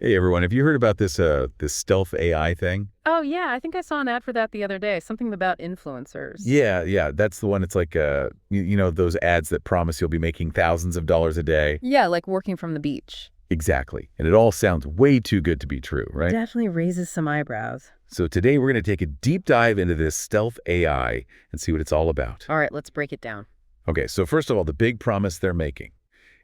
Hey everyone, have you heard about this stealth AI thing? Oh, yeah, I think I saw an ad for that the other day, something about influencers. Yeah, that's the one. It's like those ads that promise you'll be making thousands of dollars a day. Yeah, like working from the beach. Exactly. And it all sounds way too good to be true, right? Definitely raises some eyebrows. So today we're going to take a deep dive into this stealth AI and see what it's all about. All right, let's break it down. Okay, so first of all, the big promise they're making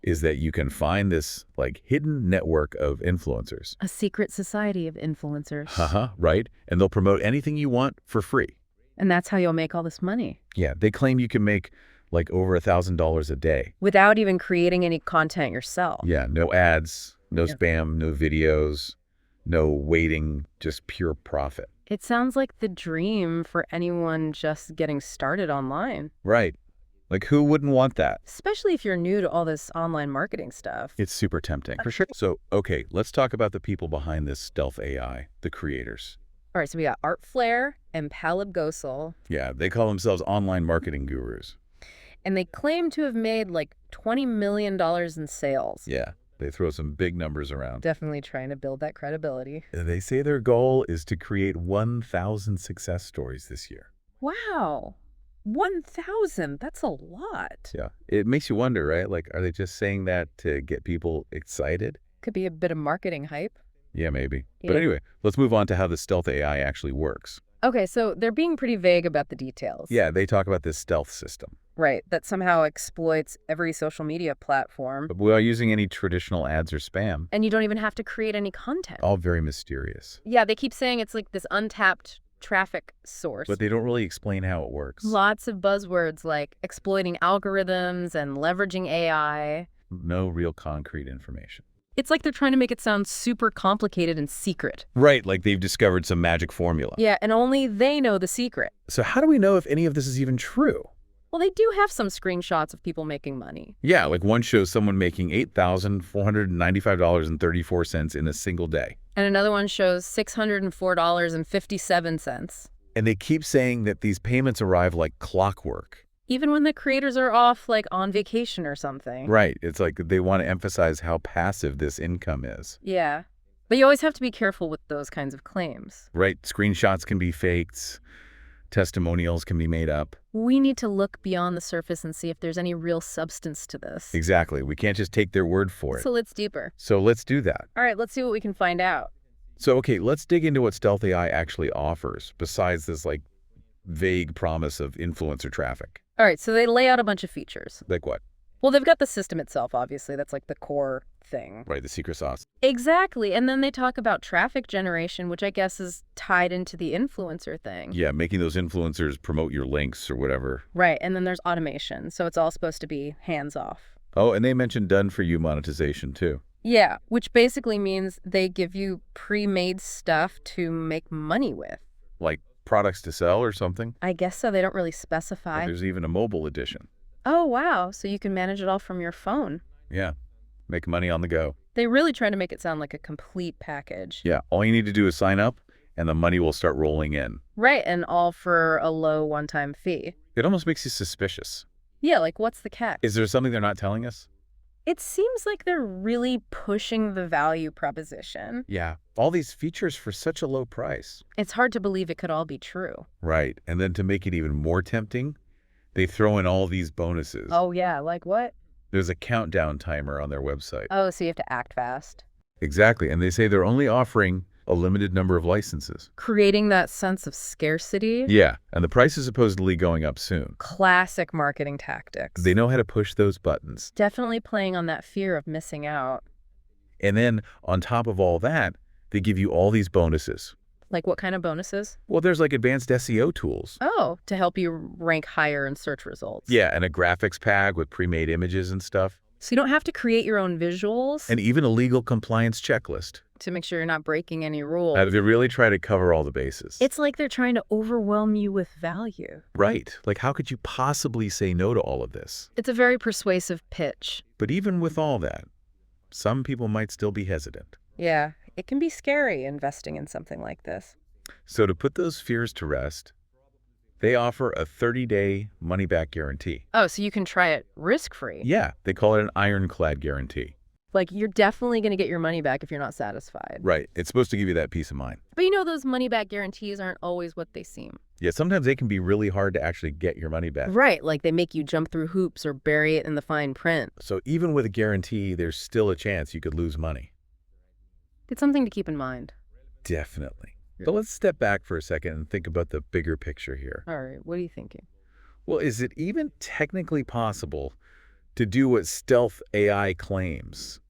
is that you can find this like hidden network of influencers. A secret society of influencers. Right? And they'll promote anything you want for free. And that's how you'll make all this money. Yeah, they claim you can make like over $1,000 a day. Without even creating any content yourself. Yeah, no ads, no Yeah. spam, no videos, no waiting, just pure profit. It sounds like the dream for anyone just getting started online. Right. Like who wouldn't want that? Especially if you're new to all this online marketing stuff. It's super tempting. For sure. So, okay, let's talk about the people behind this stealth AI, the creators. All right, so we got Art Flair and Palib Gosal, Yeah, they call themselves online marketing gurus. and they claim to have made like $20 million in sales. Yeah, they throw some big numbers around. Definitely trying to build that credibility. They say their goal is to create 1,000 success stories this year. Wow. 1,000. That's a lot. Yeah, it makes you wonder, right? Like, are they just saying that to get people excited? Could be a bit of marketing hype. Yeah, maybe. But Yeah. anyway, let's move on to how the stealth AI actually works. Okay, so they're being pretty vague about the details. Yeah, they talk about this stealth system, Right, that somehow exploits every social media platform. but without using any traditional ads or spam. And you don't even have to create any content. All very mysterious. Yeah, they keep saying it's like this untapped traffic source. But they don't really explain how it works. Lots of buzzwords like exploiting algorithms and leveraging AI. No real concrete information. It's like they're trying to make it sound super complicated and secret. Right, like they've discovered some magic formula. Yeah, and only they know the secret. So how do we know if any of this is even true? Well, they do have some screenshots of people making money. Yeah, like one shows someone making $8,495.34 in a single day. And another one shows $604.57. And they keep saying that these payments arrive like clockwork. Even when the creators are off, like, on vacation or something. Right. It's like they want to emphasize how passive this income is. Yeah. But you always have to be careful with those kinds of claims. Right. Screenshots can be faked. Testimonials can be made up. We need to look beyond the surface and see if there's any real substance to this. Exactly. We can't just take their word for it. So let's deeper. So let's do that. All right, let's see what we can find out. So, okay, let's dig into what Stealth AI actually offers besides this like vague promise of influencer traffic. All right, so they lay out a bunch of features. Like what? Well, they've got the system itself, obviously. That's like the core thing. Right, the secret sauce. Exactly. And then they talk about traffic generation, which I guess is tied into the influencer thing. Yeah, making those influencers promote your links or whatever. Right. And then there's automation. So it's all supposed to be hands off. Oh, and they mentioned done-for-you monetization too. Yeah, which basically means they give you pre-made stuff to make money with. Like products to sell or something. I guess so. They don't really Or specify. there's even a mobile edition. Oh, wow. So you can manage it all from your phone. Yeah, make money on the go. They really try to make it sound like a complete package. Yeah, all you need to do is sign up and the money will start rolling in. Right, and all for a low one-time fee. It almost makes you suspicious. Yeah, like what's the catch? Is there something they're not telling us? It seems like they're really pushing the value proposition. Yeah, all these features for such a low price. It's hard to believe it could all be true. Right, and then to make it even more tempting, they throw in all these bonuses. Oh, yeah, like what? There's a countdown timer on their website. Oh, so you have to act fast. Exactly, and they say they're only offering a limited number of licenses. Creating that sense of scarcity. Yeah, and the price is supposedly going up soon. Classic marketing tactics. They know how to push those buttons. Definitely playing on that fear of missing out. And then on top of all that, they give you all these bonuses. Like what kind of bonuses? Well, there's like advanced SEO tools. Oh, to help you rank higher in search results. Yeah, and a graphics pack with pre-made images and stuff. So you don't have to create your own visuals And even a legal compliance checklist. to make sure you're not breaking any rules. They really try to cover all the bases. It's like they're trying to overwhelm you with value. Right. Like, how could you possibly say no to all of this? It's a very persuasive pitch. But even with all that, some people might still be hesitant. Yeah, it can be scary investing in something like this. So to put those fears to rest, they offer a 30-day money-back guarantee. Oh, so you can try it risk-free. Yeah, they call it an ironclad guarantee. Like, you're definitely going to get your money back if you're not satisfied. Right. It's supposed to give you that peace of mind. But those money-back guarantees aren't always what they seem. Yeah, sometimes they can be really hard to actually get your money back. Right, like they make you jump through hoops or bury it in the fine print. So even with a guarantee, there's still a chance you could lose money. It's something to keep in mind. Definitely. Yeah. But let's step back for a second and think about the bigger picture here. All right, what are you thinking? Well, is it even technically possible to do what stealth AI claims?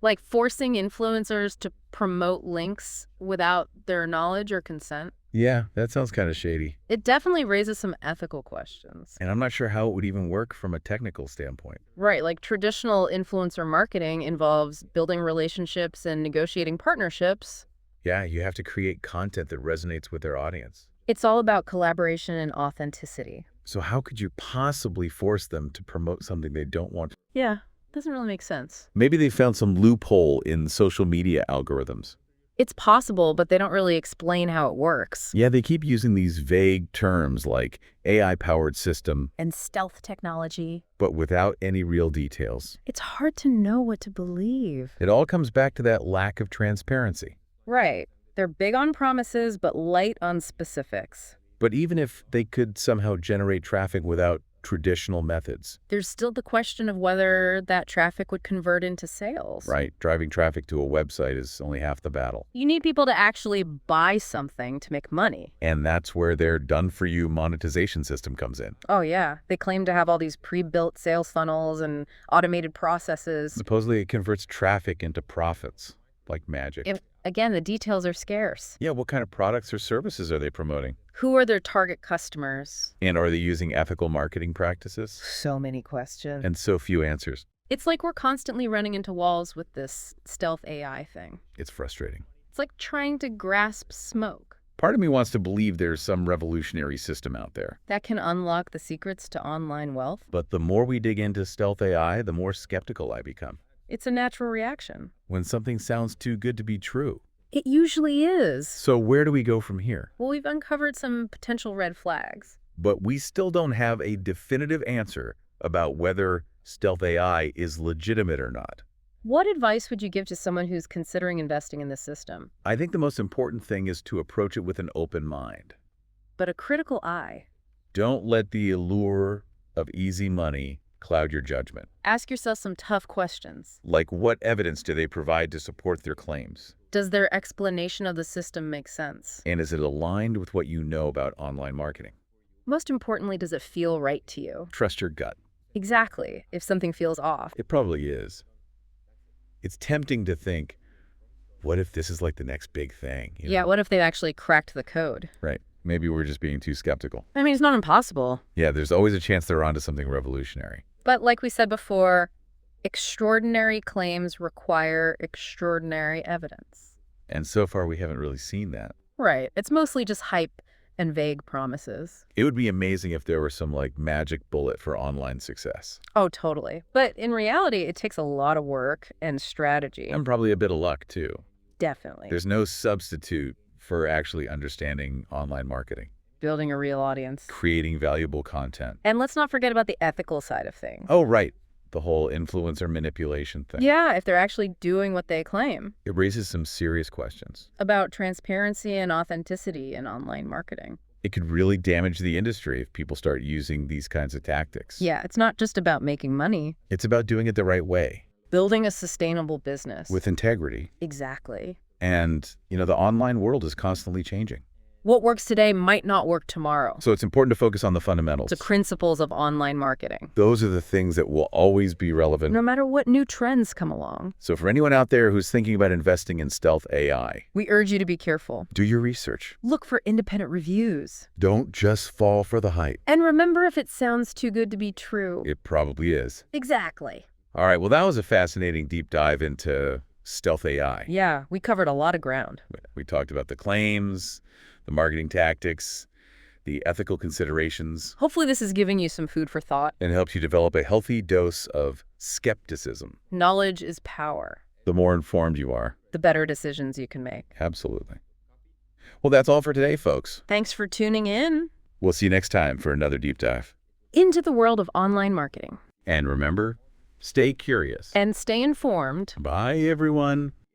Like forcing influencers to promote links without their knowledge or consent? Yeah, that sounds kind of shady. It definitely raises some ethical questions. And I'm not sure how it would even work from a technical standpoint. Right, like traditional influencer marketing involves building relationships and negotiating partnerships. Yeah, you have to create content that resonates with their audience. It's all about collaboration and authenticity. So how could you possibly force them to promote something they don't want? Yeah, doesn't really make sense. Maybe they found some loophole in social media algorithms. It's possible, but they don't really explain how it works. Yeah, they keep using these vague terms like AI-powered system, And stealth technology. but without any real details. It's hard to know what to believe. It all comes back to that lack of transparency. Right. They're big on promises, but light on specifics. But even if they could somehow generate traffic without traditional methods, There's still the question of whether that traffic would convert into sales. right? Driving traffic to a website is only half the battle. You need people to actually buy something to make money. And that's where their done-for-you monetization system comes in. Oh, yeah. They claim to have all these pre-built sales funnels and automated processes. Supposedly it converts traffic into profits, like magic. Again, the details are scarce. Yeah, what kind of products or services are they promoting? Who are their target customers? And are they using ethical marketing practices? So many questions. And so few answers. It's like we're constantly running into walls with this stealth AI thing. It's frustrating. It's like trying to grasp smoke. Part of me wants to believe there's some revolutionary system out there. That can unlock the secrets to online wealth. But the more we dig into stealth AI, the more skeptical I become. It's a natural reaction. When something sounds too good to be true. It usually is. So where do we go from here? Well, we've uncovered some potential red flags. But we still don't have a definitive answer about whether stealth AI is legitimate or not. What advice would you give to someone who's considering investing in this system? I think the most important thing is to approach it with an open mind. But a critical eye. Don't let the allure of easy money cloud your judgment. Ask yourself some tough questions. Like, what evidence do they provide to support their claims? Does their explanation of the system make sense? And is it aligned with what you know about online marketing? Most importantly, does it feel right to you? Trust your gut. Exactly. If something feels off. It probably is. It's tempting to think, what if this is like the next big thing? You Yeah, know? what if they actually cracked the code? Right. Maybe we're just being too skeptical. I mean, it's not impossible. Yeah, there's always a chance they're onto something revolutionary. But like we said before, extraordinary claims require extraordinary evidence. And so far, we haven't really seen that. Right. It's mostly just hype and vague promises. It would be amazing if there were some like magic bullet for online success. Oh, totally. But in reality, it takes a lot of work and strategy. And probably a bit of luck, too. Definitely. There's no substitute for actually understanding online marketing, Building a real audience. creating valuable content. And let's not forget about the ethical side of things. Oh, right. The whole influencer manipulation thing. Yeah, if they're actually doing what they claim. It raises some serious questions. About transparency and authenticity in online marketing. It could really damage the industry if people start using these kinds of tactics. Yeah, it's not just about making money. It's about doing it the right way, Building a sustainable business. with integrity. Exactly. And, the online world is constantly changing. What works today might not work tomorrow. So it's important to focus on the fundamentals. The principles of online marketing. Those are the things that will always be relevant. No matter what new trends come along. So for anyone out there who's thinking about investing in stealth AI, We urge you to be careful. do your research. Look for independent reviews. Don't just fall for the hype. And remember, if it sounds too good to be true. It probably is. Exactly. All right, well, that was a fascinating deep dive into stealth AI. Yeah, we covered a lot of ground. We talked about the claims, the marketing tactics, the ethical considerations, Hopefully this is giving you some food for thought. and helps you develop a healthy dose of skepticism. Knowledge is power. The more informed you are. The better decisions you can make. Absolutely. Well, that's all for today, folks. Thanks for tuning in We'll see you next time for another deep dive. into the world of online marketing. And remember, Stay curious. And stay informed. Bye, everyone.